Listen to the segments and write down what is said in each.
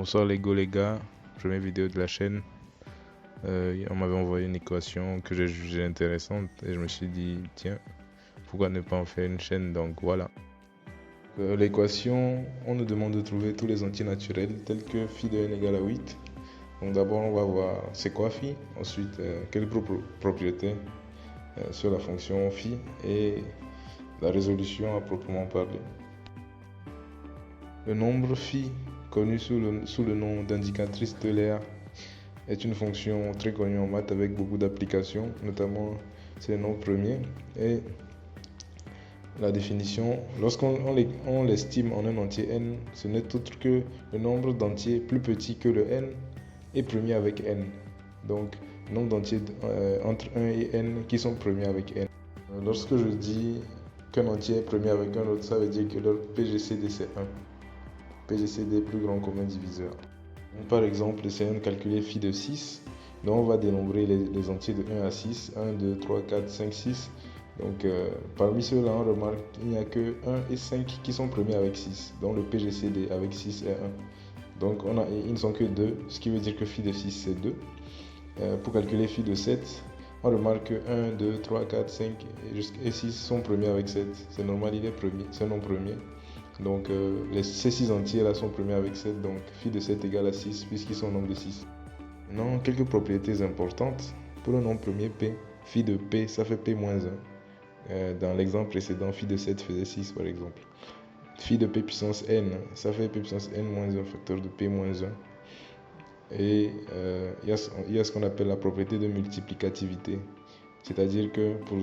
Bonsoir les gars, première vidéo de la chaîne. On m'avait envoyé une équation que j'ai jugée intéressante et je me suis dit tiens, pourquoi ne pas en faire une chaîne, donc voilà. L'équation, on nous demande de trouver tous les entiers naturels tels que phi de n égale à 8. Donc d'abord on va voir c'est quoi phi, ensuite quelles propriétés sur la fonction phi et la résolution à proprement parler. Le nombre phi, connu sous le nom d'indicatrice stellaire, est une fonction très connue en maths avec beaucoup d'applications, notamment c'est le nombre premier. Et la définition, lorsqu'on l'estime en un entier n, ce n'est autre que le nombre d'entiers plus petit que le n et premier avec n. Donc, nombre d'entiers entre 1 et n qui sont premiers avec n. Lorsque je dis qu'un entier est premier avec un autre, ça veut dire que leur PGCD c'est 1. PGCD plus grand commun diviseur. Par exemple, essayons de calculer phi de 6. Donc on va dénombrer les entiers de 1 à 6. 1, 2, 3, 4, 5, 6. Donc parmi ceux-là, on remarque qu'il n'y a que 1 et 5 qui sont premiers avec 6. Donc le PGCD avec 6 est 1. Donc ils ne sont que 2, ce qui veut dire que phi de 6 c'est 2. Pour calculer phi de 7, on remarque que 1, 2, 3, 4, 5 et 6 sont premiers avec 7. C'est normal, il est premier, c'est non premier. Donc ces 6 entiers là sont premiers avec 7, donc phi de 7 égale à 6 puisqu'ils sont au nombre de 6. Maintenant, quelques propriétés importantes. Pour le nombre premier P, phi de P ça fait P moins 1. Dans l'exemple précédent, phi de 7 faisait 6 par exemple. Phi de P puissance n, ça fait P puissance n moins 1 facteur de P moins 1. Et il y a ce qu'on appelle la propriété de multiplicativité. C'est-à-dire que pour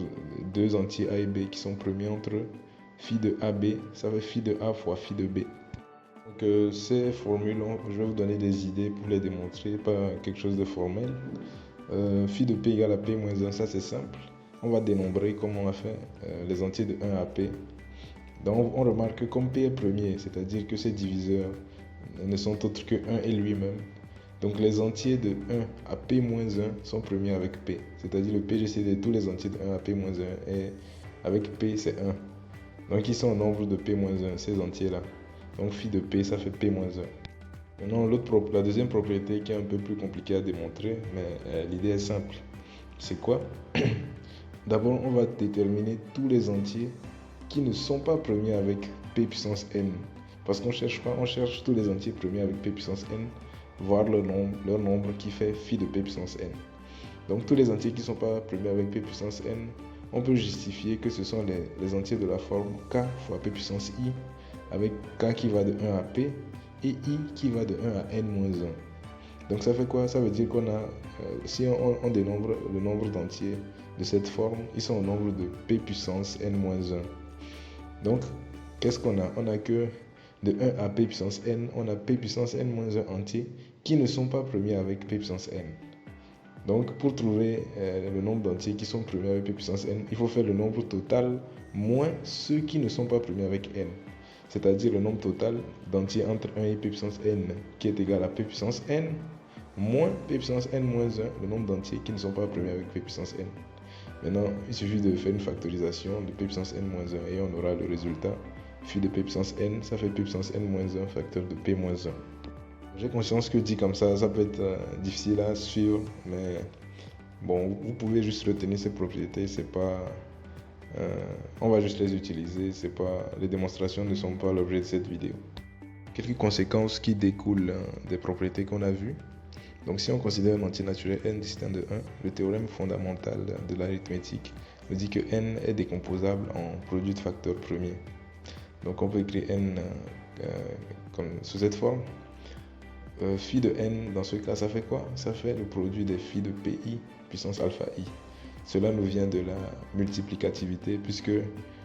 deux entiers A et B qui sont premiers entre eux, phi de AB, ça fait phi de A fois phi de B. Donc ces formules, je vais vous donner des idées pour les démontrer, pas quelque chose de formel. Phi de P égale à P moins 1, ça c'est simple. On va dénombrer comme on a fait les entiers de 1 à P. Donc on remarque que comme P est premier, c'est-à-dire que ses diviseurs ne sont autres que 1 et lui-même. Donc les entiers de 1 à P moins 1 sont premiers avec P. C'est-à-dire le PGCD de tous les entiers de 1 à P moins 1 et avec P c'est 1. Donc ils sont au nombre de P-1, ces entiers-là. Donc phi de P, ça fait P-1. Maintenant, la deuxième propriété qui est un peu plus compliquée à démontrer, mais l'idée est simple. C'est quoi? D'abord, on va déterminer tous les entiers qui ne sont pas premiers avec P puissance n. Parce qu'on cherche pas, on cherche tous les entiers premiers avec P puissance n, voir leur nombre qui fait phi de P puissance n. Donc tous les entiers qui ne sont pas premiers avec P puissance n, on peut justifier que ce sont les entiers de la forme k fois P puissance i, avec k qui va de 1 à P et i qui va de 1 à n moins 1. Donc ça fait quoi? Ça veut dire qu'on a, si on dénombre le nombre d'entiers de cette forme, ils sont au nombre de P puissance n moins 1. Donc qu'est-ce qu'on a? On a que de 1 à P puissance n, on a P puissance n moins 1 entiers qui ne sont pas premiers avec P puissance n. Donc, pour trouver le nombre d'entiers qui sont premiers avec P puissance n, il faut faire le nombre total moins ceux qui ne sont pas premiers avec n. C'est-à-dire le nombre total d'entiers entre 1 et P puissance n qui est égal à P puissance n moins P puissance n moins 1, le nombre d'entiers qui ne sont pas premiers avec P puissance n. Maintenant, il suffit de faire une factorisation de P puissance n moins 1 et on aura le résultat. Phi de P puissance n, ça fait P puissance n moins 1 facteur de P moins 1. J'ai conscience que dit comme ça peut être difficile à suivre, mais bon, vous pouvez juste retenir ces propriétés, c'est pas, on va juste les utiliser, c'est pas, les démonstrations ne sont pas l'objet de cette vidéo. Quelques conséquences qui découlent des propriétés qu'on a vues. Donc si on considère un entier naturel n distinct de 1, le théorème fondamental de l'arithmétique nous dit que n est décomposable en produit de facteurs premiers. Donc on peut écrire n comme sous cette forme. Phi de n, dans ce cas, ça fait quoi? Ça fait le produit des phi de pi puissance alpha i. Cela nous vient de la multiplicativité puisque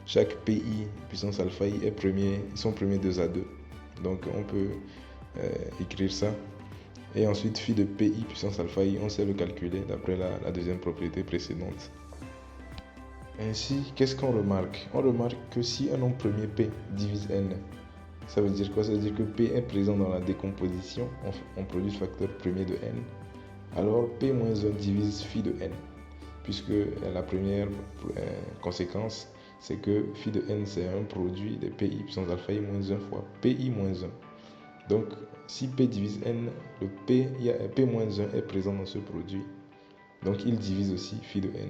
chaque pi puissance alpha i est premier, ils sont premiers 2 à 2. Donc on peut écrire ça. Et ensuite, phi de pi puissance alpha i, on sait le calculer d'après la deuxième propriété précédente. Ainsi, qu'est-ce qu'on remarque? On remarque que si un nombre premier p divise n, ça veut dire quoi? Ça veut dire que P est présent dans la décomposition en produit de facteur premier de n. Alors P moins 1 divise phi de n. Puisque la première conséquence, c'est que phi de n c'est un produit de PI puissance alpha i moins 1 fois PI moins 1. Donc si P divise N, le P, il y a P-1 est présent dans ce produit. Donc il divise aussi phi de N.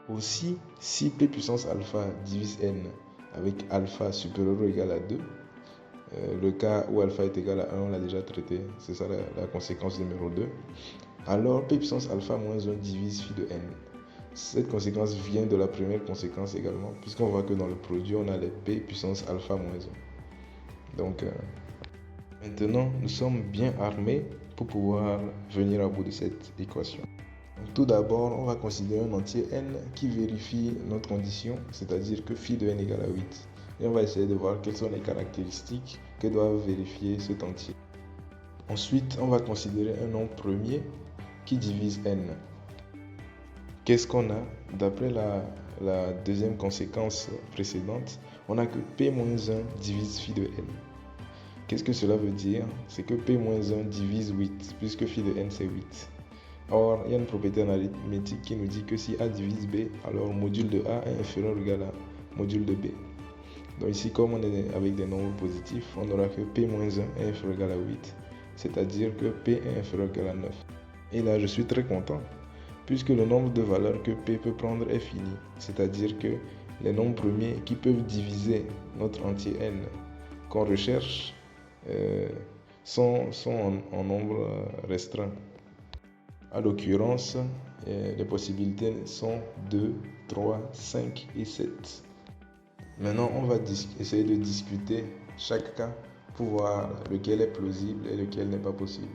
Aussi, si P puissance alpha divise N avec alpha supérieur ou égal à 2, le cas où alpha est égal à 1, on l'a déjà traité, c'est ça la conséquence numéro 2. Alors P puissance alpha moins 1 divise phi de N. Cette conséquence vient de la première conséquence également, puisqu'on voit que dans le produit, on a les P puissance alpha moins 1. Donc, maintenant, nous sommes bien armés pour pouvoir venir à bout de cette équation. Donc, tout d'abord, on va considérer un entier n qui vérifie notre condition, c'est-à-dire que phi de n égale à 8. Et on va essayer de voir quelles sont les caractéristiques que doit vérifier cet entier. Ensuite, on va considérer un nombre premier qui divise n. Qu'est-ce qu'on a? D'après la deuxième conséquence précédente, on a que P-1 divise phi de n. Qu'est-ce que cela veut dire? C'est que P-1 divise 8, puisque phi de n c'est 8. Or, il y a une propriété en arithmétique qui nous dit que si A divise B, alors module de A est inférieur ou égal à module de B. Donc ici, comme on est avec des nombres positifs, on aura que P-1 est inférieur ou égal à 8, c'est-à-dire que P est inférieur ou égal à 9. Et là, je suis très content, puisque le nombre de valeurs que P peut prendre est fini, c'est-à-dire que les nombres premiers qui peuvent diviser notre entier n qu'on recherche sont en nombre restreint. À l'occurrence, les possibilités sont 2, 3, 5 et 7. Maintenant, on va essayer de discuter chaque cas pour voir lequel est plausible et lequel n'est pas possible.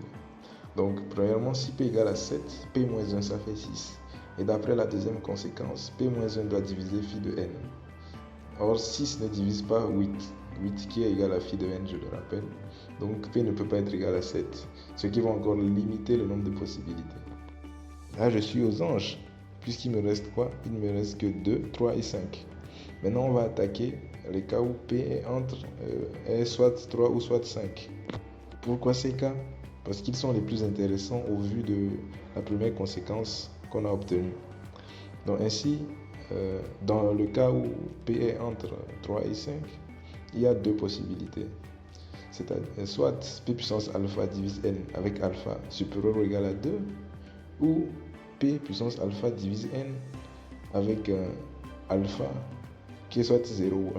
Donc, premièrement, si P égale à 7, P-1 ça fait 6. Et d'après la deuxième conséquence, P-1 doit diviser phi de n. Or, 6 ne divise pas 8. 8 qui est égal à phi de n, je le rappelle. Donc, P ne peut pas être égal à 7, ce qui va encore limiter le nombre de possibilités. Là, je suis aux anges, puisqu'il me reste quoi? Il ne me reste que 2, 3 et 5. Maintenant, on va attaquer les cas où P est soit 3 ou soit 5. Pourquoi ces cas? Parce qu'ils sont les plus intéressants au vu de la première conséquence qu'on a obtenue. Donc ainsi, dans le cas où P est entre 3 et 5, il y a deux possibilités. C'est-à-dire soit P puissance alpha divise n avec alpha supérieur ou égal à 2, ou P puissance alpha divise n avec alpha qui est soit 0 ou 1.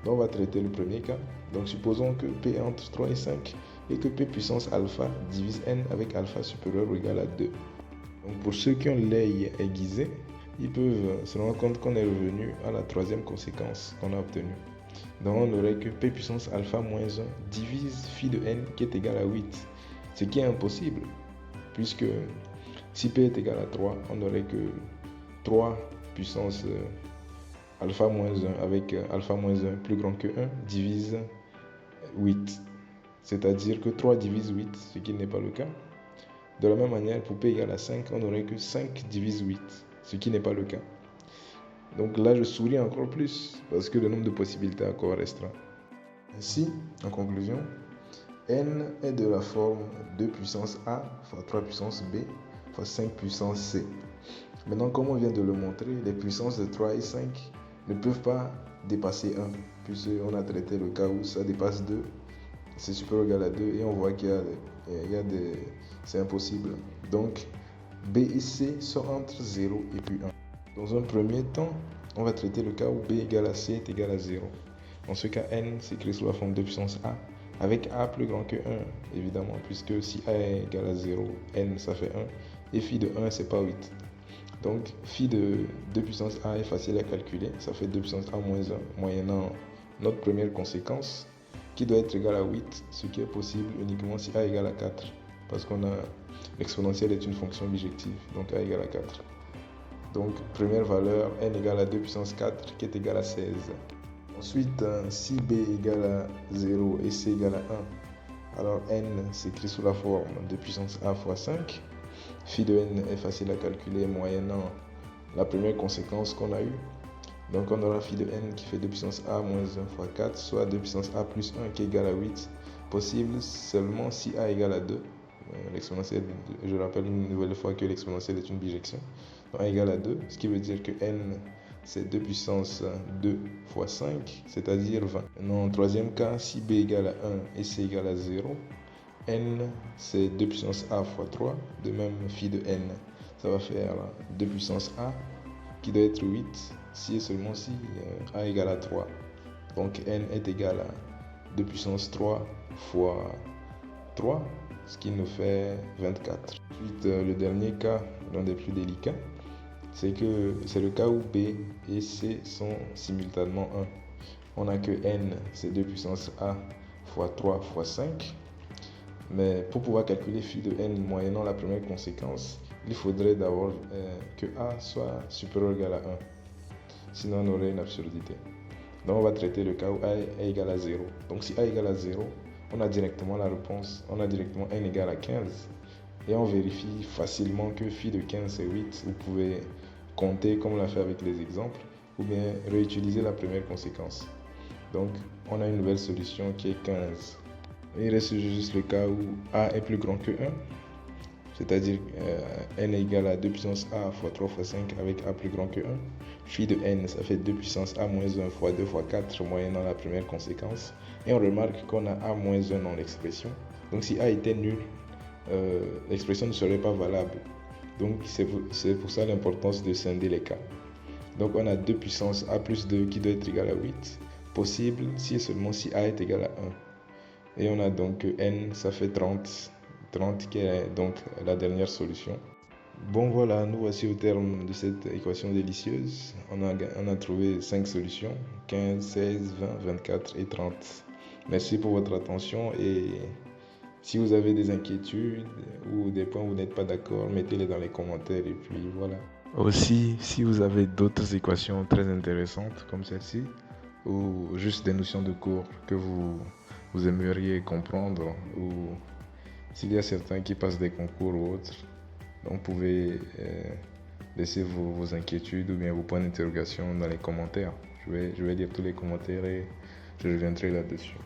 Donc on va traiter le premier cas. Donc supposons que P est entre 3 et 5 et que P puissance alpha divise n avec alpha supérieur ou égal à 2. Donc pour ceux qui ont l'œil aiguisé, ils peuvent se rendre compte qu'on est revenu à la troisième conséquence qu'on a obtenue. Donc on aurait que P puissance alpha moins 1 divise phi de n qui est égal à 8, ce qui est impossible, puisque si P est égal à 3, on n'aurait que 3 puissance alpha moins 1 avec alpha moins 1 plus grand que 1 divise 8. C'est-à-dire que 3 divise 8, ce qui n'est pas le cas. De la même manière, pour P égale à 5, on n'aurait que 5 divise 8, ce qui n'est pas le cas. Donc là, je souris encore plus, parce que le nombre de possibilités est encore restreint. Ainsi, en conclusion, n est de la forme 2 puissance A fois 3 puissance B fois 5 puissance C. Maintenant, comme on vient de le montrer, les puissances de 3 et 5 ne peuvent pas dépasser 1, puisqu'on a traité le cas où ça dépasse 2, c'est supérieur ou égal à 2, et on voit qu'il y a des... c'est impossible. Donc, B et C sont entre 0 et puis 1. Dans un premier temps, on va traiter le cas où B égale à C est égal à 0. Dans ce cas, n s'écrit sous la forme de puissance A, avec A plus grand que 1, évidemment, puisque si A est égal à 0, n ça fait 1, et phi de 1 c'est pas 8. Donc, phi de 2 puissance A est facile à calculer, ça fait 2 puissance A moins 1, moyennant notre première conséquence, qui doit être égale à 8, ce qui est possible uniquement si A égale à 4, parce qu'on a l'exponentielle est une fonction bijective, donc A égale à 4. Donc, première valeur, n égale à 2 puissance 4, qui est égale à 16. Ensuite, si B égale à 0 et C égale à 1, alors n s'écrit sous la forme de puissance A fois 5. Phi de n est facile à calculer moyennant la première conséquence qu'on a eue. Donc on aura phi de n qui fait 2 puissance A moins 1 fois 4, soit 2 puissance A plus 1 qui est égal à 8. Possible seulement si A égale à 2. L'exponentielle, je rappelle une nouvelle fois que l'exponentielle est une bijection. Donc A égale à 2, ce qui veut dire que n c'est 2 puissance 2 fois 5, c'est-à-dire 20. Dans le troisième cas, si b égale à 1 et c égale à 0, n c'est 2 puissance a fois 3, de même phi de n. Ça va faire 2 puissance a qui doit être 8 si et seulement si a égale à 3. Donc n est égal à 2 puissance 3 fois 3, ce qui nous fait 24. Ensuite, le dernier cas, l'un des plus délicats, c'est le cas où b et c sont simultanément 1. On a que n, c'est 2 puissance a fois 3 fois 5. Mais pour pouvoir calculer phi de n moyennant la première conséquence, il faudrait d'abord que a soit supérieur ou égal à 1. Sinon, on aurait une absurdité. Donc, on va traiter le cas où a est égal à 0. Donc, si a égale à 0, on a directement la réponse. On a directement n égale à 15. Et on vérifie facilement que phi de 15 c'est 8. Vous pouvez compter comme on l'a fait avec les exemples, ou bien réutiliser la première conséquence. Donc, on a une nouvelle solution qui est 15. Il reste juste le cas où a est plus grand que 1, c'est-à-dire n est égal à 2 puissance a fois 3 fois 5 avec a plus grand que 1. Phi de n, ça fait 2 puissance a moins 1 fois 2 fois 4 moyennant la première conséquence. Et on remarque qu'on a a moins 1 dans l'expression. Donc si a était nul, l'expression ne serait pas valable. Donc c'est pour ça l'importance de scinder les cas. Donc on a 2 puissance a plus 2 qui doit être égal à 8, possible si et seulement si a est égal à 1. Et on a donc n, ça fait 30 qui est donc la dernière solution. Bon voilà, nous voici au terme de cette équation délicieuse. On a trouvé 5 solutions, 15, 16, 20, 24 et 30. Merci pour votre attention et si vous avez des inquiétudes ou des points où vous n'êtes pas d'accord, mettez-les dans les commentaires et puis voilà. Aussi, si vous avez d'autres équations très intéressantes comme celle-ci ou juste des notions de cours que vous aimeriez comprendre ou s'il y a certains qui passent des concours ou autres, donc vous pouvez laisser vos inquiétudes ou bien vos points d'interrogation dans les commentaires. Je vais lire tous les commentaires et je reviendrai là-dessus.